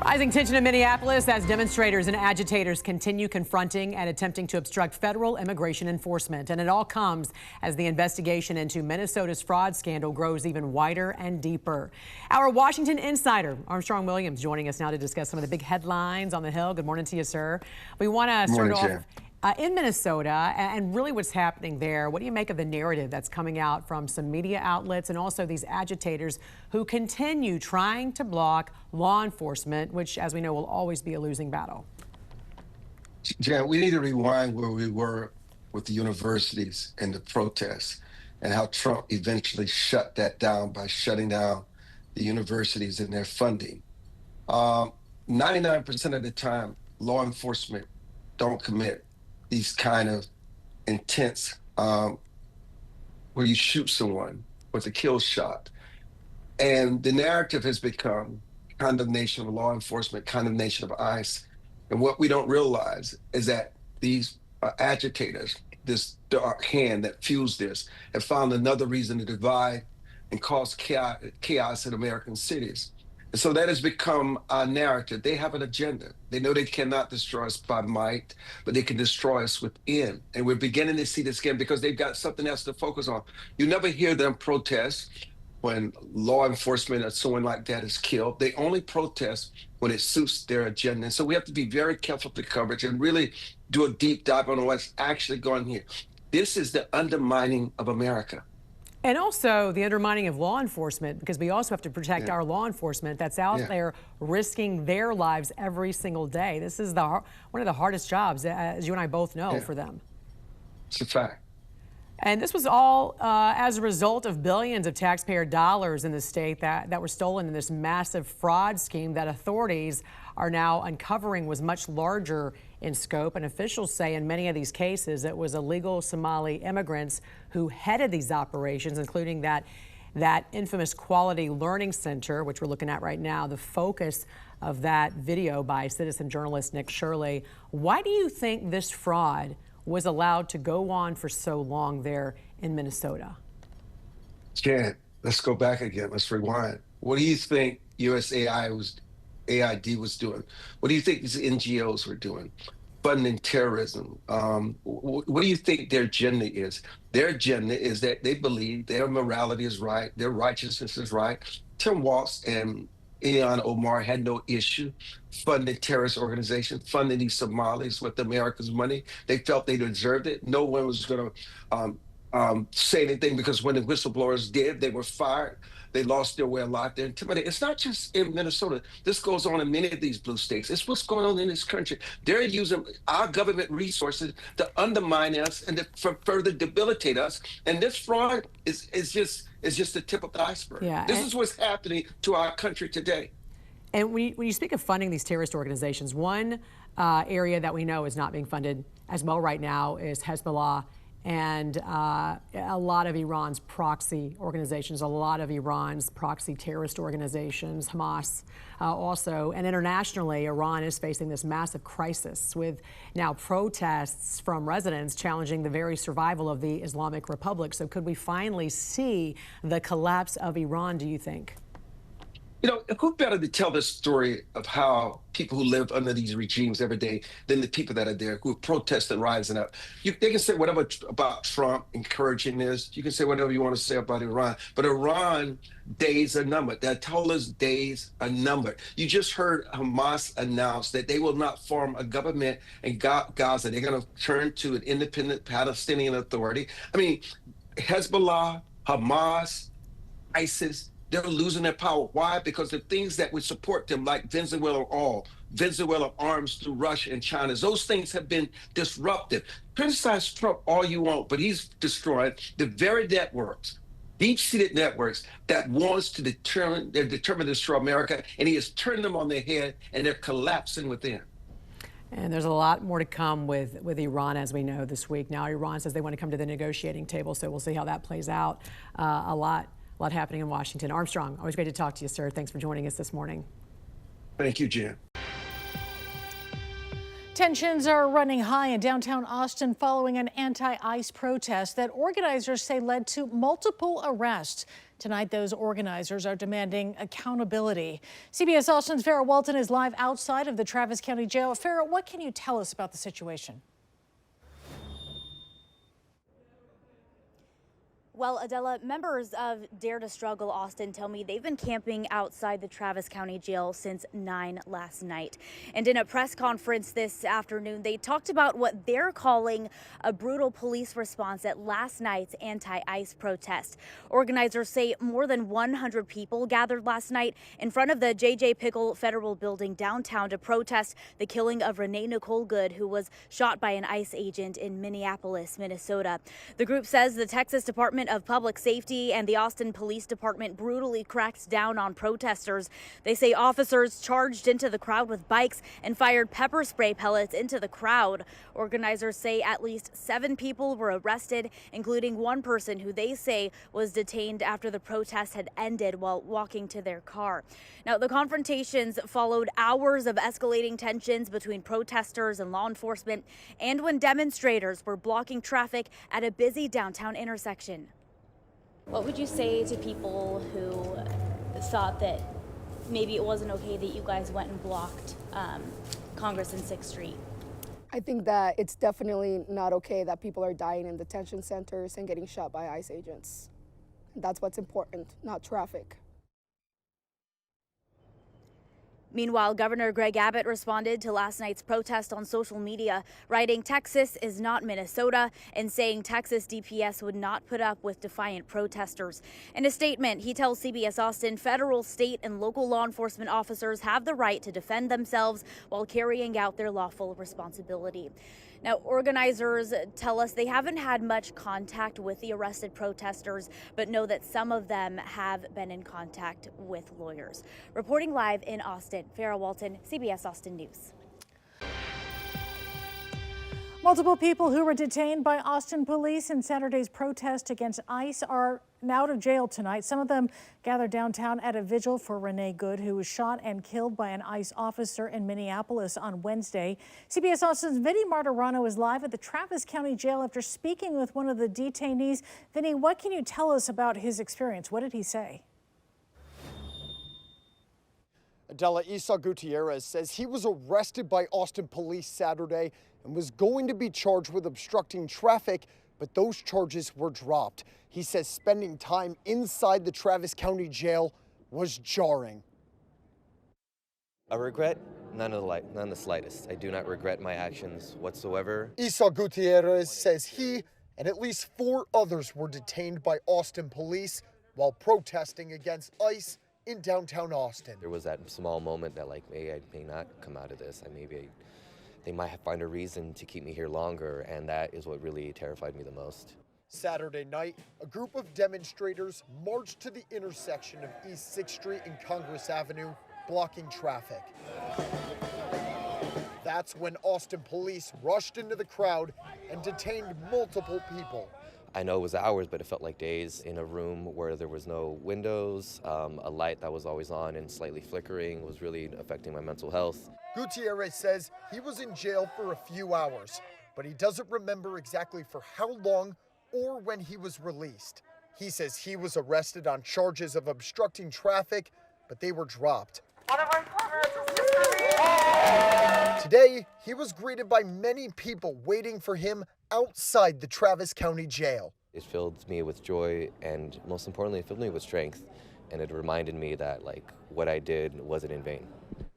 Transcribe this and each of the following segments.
Rising tension in Minneapolis as demonstrators and agitators continue confronting and attempting to obstruct federal immigration enforcement. And it all comes as the investigation into Minnesota's fraud scandal grows even wider and deeper. Our Washington insider, Armstrong Williams, joining us now to discuss some of the big headlines on the Hill. Good morning to you, sir. We want to start off in Minnesota and really what's happening there. What do you make of the narrative that's coming out from some media outlets and also these agitators who continue trying to block law enforcement, which, as we know, will always be a losing battle? Jan, we need to rewind where we were with the universities and the protests and how Trump eventually shut that down by shutting down the universities and their funding. 99% of the time, law enforcement don't commit these kind of intense where you shoot someone with a kill shot. And the narrative has become condemnation of law enforcement, condemnation of ICE. And what we don't realize is that these agitators, this dark hand that fuels this, have found another reason to divide and cause chaos in American cities. And so that has become our narrative. They have an agenda. They know they cannot destroy us by might, but they can destroy us within. And we're beginning to see this again because they've got something else to focus on. You never hear them protest when law enforcement or someone like that is killed. They only protest when it suits their agenda. And so we have to be very careful with the coverage and really do a deep dive on what's actually going here. This is the undermining of America. And also the undermining of law enforcement, because we also have to protect our law enforcement that's out there risking their lives every single day. This is one of the hardest jobs, as you and I both know, for them. It's a fact. And this was all as a result of billions of taxpayer dollars in the state that were stolen in this massive fraud scheme that authorities are now uncovering was much larger in scope. And officials say in many of these cases it was illegal Somali immigrants who headed these operations, including that infamous Quality Learning Center, which we're looking at right now, the focus of that video by citizen journalist Nick Shirley. Why do you think this fraud was allowed to go on for so long there in Minnesota? Jan, let's go back again. Let's rewind. What do you think AID was doing? What do you think these NGOs were doing? Funding terrorism. What do you think their agenda is? Their agenda is that they believe their morality is right, their righteousness is right. Tim Walz and Ilhan Omar had no issue funding terrorist organizations, funding these Somalis with America's money. They felt they deserved it. No one was going to say anything because when the whistleblowers did, they were fired. They lost their way of life. They're intimidated. It's not just in Minnesota. This goes on in many of these blue states. It's what's going on in this country. They're using our government resources to undermine us and to further debilitate us. And this fraud is just the tip of the iceberg. Yeah, this is what's happening to our country today. And when you speak of funding these terrorist organizations, one area that we know is not being funded as well right now is Hezbollah and a lot of Iran's proxy organizations, a lot of Iran's proxy terrorist organizations, Hamas also. And internationally, Iran is facing this massive crisis with now protests from residents challenging the very survival of the Islamic Republic. So could we finally see the collapse of Iran, do you think? You know, who better to tell the story of how people who live under these regimes every day than the people that are there who protest and rising up? They can say whatever about Trump encouraging this. You can say whatever you want to say about Iran. But Iran days are numbered. The Ayatollah's days are numbered. You just heard Hamas announce that they will not form a government in Gaza. They're going to turn to an independent Palestinian Authority. I mean, Hezbollah, Hamas, ISIS, they're losing their power. Why? Because the things that would support them, like Venezuela oil, Venezuela arms through Russia and China, those things have been disruptive. Criticize Trump all you want, but he's destroyed the very networks, deep-seated networks that they're determined to destroy America, and he has turned them on their head, and they're collapsing within. And there's a lot more to come with Iran, as we know, this week. Now, Iran says they want to come to the negotiating table, so we'll see how that plays out. A lot happening in Washington. Armstrong, always great to talk to you, sir. Thanks for joining us this morning. Thank you, Jan. Tensions are running high in downtown Austin following an anti-ICE protest that organizers say led to multiple arrests. Tonight, those organizers are demanding accountability. CBS Austin's Farrah Walton is live outside of the Travis County Jail. Farrah, what can you tell us about the situation? Well, Adela, members of Dare to Struggle Austin tell me they've been camping outside the Travis County Jail since 9 last night. And in a press conference this afternoon, they talked about what they're calling a brutal police response at last night's anti-ICE protest. Organizers say more than 100 people gathered last night in front of the J.J. Pickle Federal Building downtown to protest the killing of Renee Nicole Good, who was shot by an ICE agent in Minneapolis, Minnesota. The group says the Texas Department of Public Safety and the Austin Police Department brutally cracked down on protesters. They say officers charged into the crowd with bikes and fired pepper spray pellets into the crowd. Organizers say at least 7 people were arrested, including one person who they say was detained after the protest had ended while walking to their car. Now, the confrontations followed hours of escalating tensions between protesters and law enforcement, and when demonstrators were blocking traffic at a busy downtown intersection. What would you say to people who thought that maybe it wasn't okay that you guys went and blocked Congress and 6th Street? I think that it's definitely not okay that people are dying in detention centers and getting shot by ICE agents. That's what's important, not traffic. Meanwhile, Governor Greg Abbott responded to last night's protest on social media, writing Texas is not Minnesota and saying Texas DPS would not put up with defiant protesters. In a statement, he tells CBS Austin federal, state, and local law enforcement officers have the right to defend themselves while carrying out their lawful responsibility. Now, organizers tell us they haven't had much contact with the arrested protesters, but know that some of them have been in contact with lawyers. Reporting live in Austin, Farrah Walton, CBS Austin News. Multiple people who were detained by Austin police in Saturday's protest against ICE are now out of jail tonight. Some of them gathered downtown at a vigil for Renee Good, who was shot and killed by an ICE officer in Minneapolis on Wednesday. CBS Austin's Vinny Martirano is live at the Travis County Jail after speaking with one of the detainees. Vinny, what can you tell us about his experience? What did he say? Adela, Isa Gutierrez says he was arrested by Austin police Saturday and was going to be charged with obstructing traffic, but those charges were dropped. He says spending time inside the Travis County Jail was jarring. A regret? None the slightest. I do not regret my actions whatsoever. Isa Gutierrez says he and at least 4 others were detained by Austin police while protesting against ICE in downtown Austin. There was that small moment that I may not come out of this. They might find a reason to keep me here longer, and that is what really terrified me the most. Saturday night, a group of demonstrators marched to the intersection of East 6th Street and Congress Avenue, blocking traffic. That's when Austin police rushed into the crowd and detained multiple people. I know it was hours, but it felt like days in a room where there was no windows. A light that was always on and slightly flickering was really affecting my mental health. Gutierrez says he was in jail for a few hours, but he doesn't remember exactly for how long or when he was released. He says he was arrested on charges of obstructing traffic, but they were dropped. Today, he was greeted by many people waiting for him outside the Travis County Jail. It filled me with joy, and most importantly, it filled me with strength. And it reminded me that what I did wasn't in vain.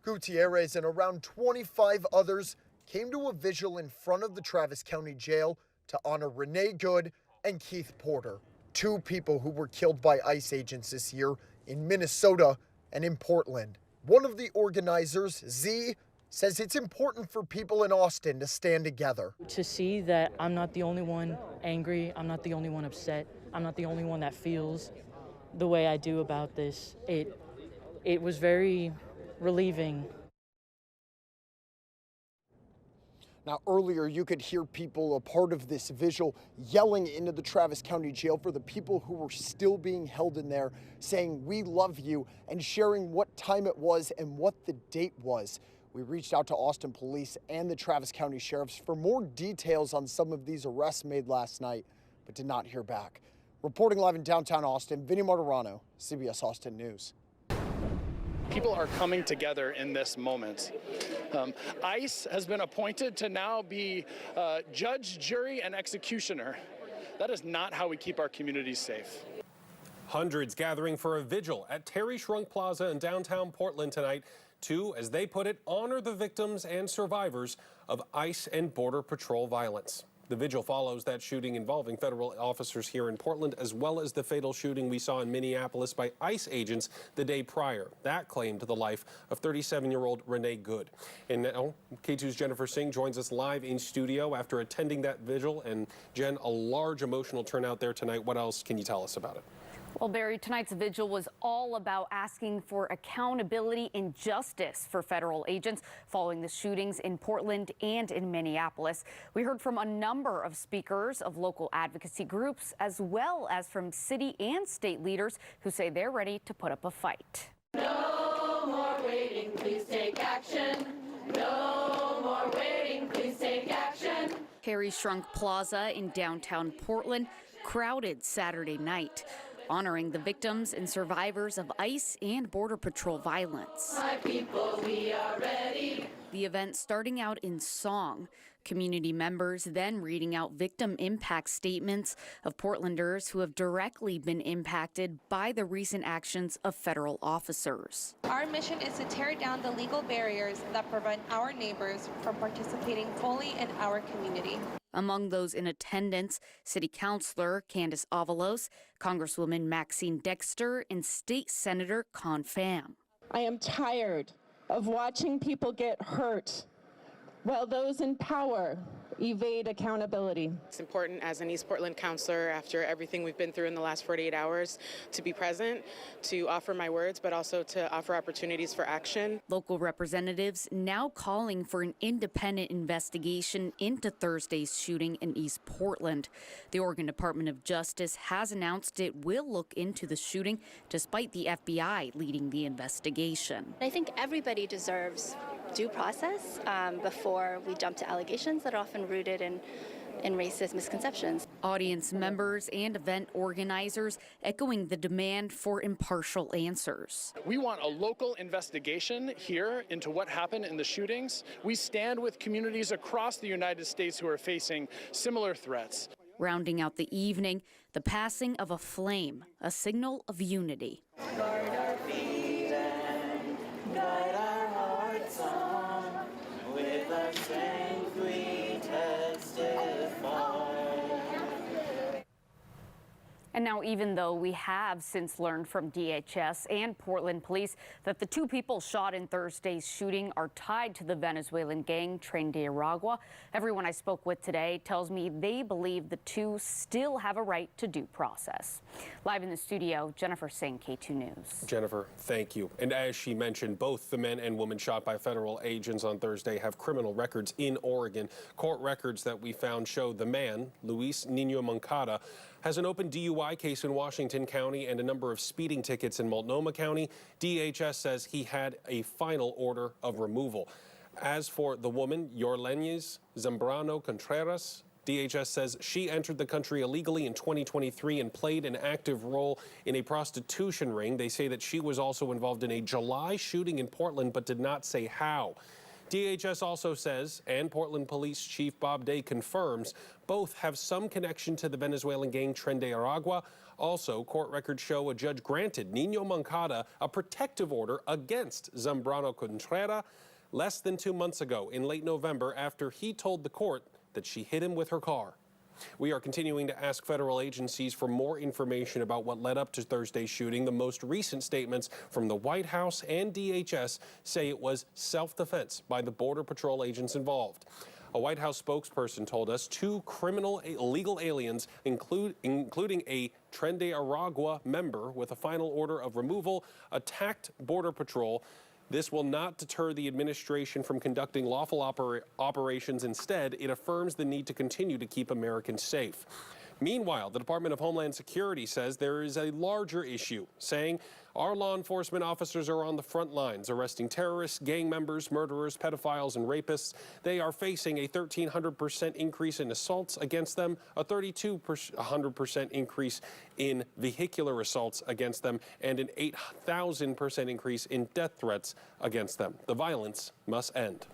Gutierrez and around 25 others came to a vigil in front of the Travis County Jail to honor Renee Good and Keith Porter, 2 people who were killed by ICE agents this year in Minnesota and in Portland. One of the organizers, Z, says it's important for people in Austin to stand together. To see that I'm not the only one angry, I'm not the only one upset, I'm not the only one that feels the way I do about this, it was very relieving. Now, earlier you could hear people a part of this vigil yelling into the Travis County Jail for the people who were still being held in there, saying, "We love you," and sharing what time it was and what the date was. We reached out to Austin Police and the Travis County Sheriffs for more details on some of these arrests made last night, but did not hear back. Reporting live in downtown Austin, Vinny Martirano, CBS Austin News. People are coming together in this moment. ICE has been appointed to now be judge, jury, and executioner. That is not how we keep our communities safe. Hundreds gathering for a vigil at Terry Shrunk Plaza in downtown Portland tonight to, as they put it, honor the victims and survivors of ICE and Border Patrol violence. The vigil follows that shooting involving federal officers here in Portland, as well as the fatal shooting we saw in Minneapolis by ICE agents the day prior. That claimed the life of 37-year-old Renee Good. And now, K2's Jennifer Singh joins us live in studio after attending that vigil. And Jen, a large emotional turnout there tonight. What else can you tell us about it? Well, Barry, tonight's vigil was all about asking for accountability and justice for federal agents following the shootings in Portland and in Minneapolis. We heard from a number of speakers of local advocacy groups, as well as from city and state leaders who say they're ready to put up a fight. No more waiting, please take action. No more waiting, please take action. Terry Shrunk Plaza in downtown Portland, crowded Saturday night, honoring the victims and survivors of ICE and Border Patrol violence. My people, we are ready. The event starting out in song, community members then reading out victim impact statements of Portlanders who have directly been impacted by the recent actions of federal officers. Our mission is to tear down the legal barriers that prevent our neighbors from participating fully in our community. Among those in attendance, City Councilor Candace Avalos, Congresswoman Maxine Dexter, and State Senator Pham. I am tired of watching people get hurt while those in power evade accountability. It's important as an East Portland councilor, after everything we've been through in the last 48 hours, to be present, to offer my words, but also to offer opportunities for action. Local representatives now calling for an independent investigation into Thursday's shooting in East Portland. The Oregon Department of Justice has announced it will look into the shooting, despite the FBI leading the investigation. I think everybody deserves due process before we jump to allegations that are often rooted in racist misconceptions. Audience members and event organizers echoing the demand for impartial answers. We want a local investigation here into what happened in the shootings. We stand with communities across the United States who are facing similar threats. Rounding out the evening, the passing of a flame, a signal of unity. Guard our feet and guide our hearts on. With our strength we testify. And now, even though we have since learned from DHS and Portland police that the two people shot in Thursday's shooting are tied to the Venezuelan gang Tren de Aragua, everyone I spoke with today tells me they believe the two still have a right to due process. Live in the studio, Jennifer Singh, K2 News. Jennifer, thank you. And as she mentioned, both the men and woman shot by federal agents on Thursday have criminal records in Oregon. Court records that we found show the man, Luis Nino Moncada, has an open DUI case in Washington County and a number of speeding tickets in Multnomah County. DHS says he had a final order of removal. As for the woman, Yorlenes Zambrano Contreras, DHS says she entered the country illegally in 2023 and played an active role in a prostitution ring. They say that she was also involved in a July shooting in Portland, but did not say how. DHS also says, and Portland Police Chief Bob Day confirms, both have some connection to the Venezuelan gang Tren de Aragua. Also, court records show a judge granted Nino Moncada a protective order against Zambrano Contreras less than 2 months ago in late November after he told the court that she hit him with her car. We are continuing to ask federal agencies for more information about what led up to Thursday's shooting. The most recent statements from the White House and DHS say it was self-defense by the Border Patrol agents involved. A White House spokesperson told us two criminal illegal aliens, including a Tren de Aragua member with a final order of removal, attacked Border Patrol. This will not deter the administration from conducting lawful operations. Instead, it affirms the need to continue to keep Americans safe. Meanwhile, the Department of Homeland Security says there is a larger issue, saying our law enforcement officers are on the front lines, arresting terrorists, gang members, murderers, pedophiles, and rapists. They are facing a 1,300% increase in assaults against them, a 3,200% increase in vehicular assaults against them, and an 8,000% increase in death threats against them. The violence must end.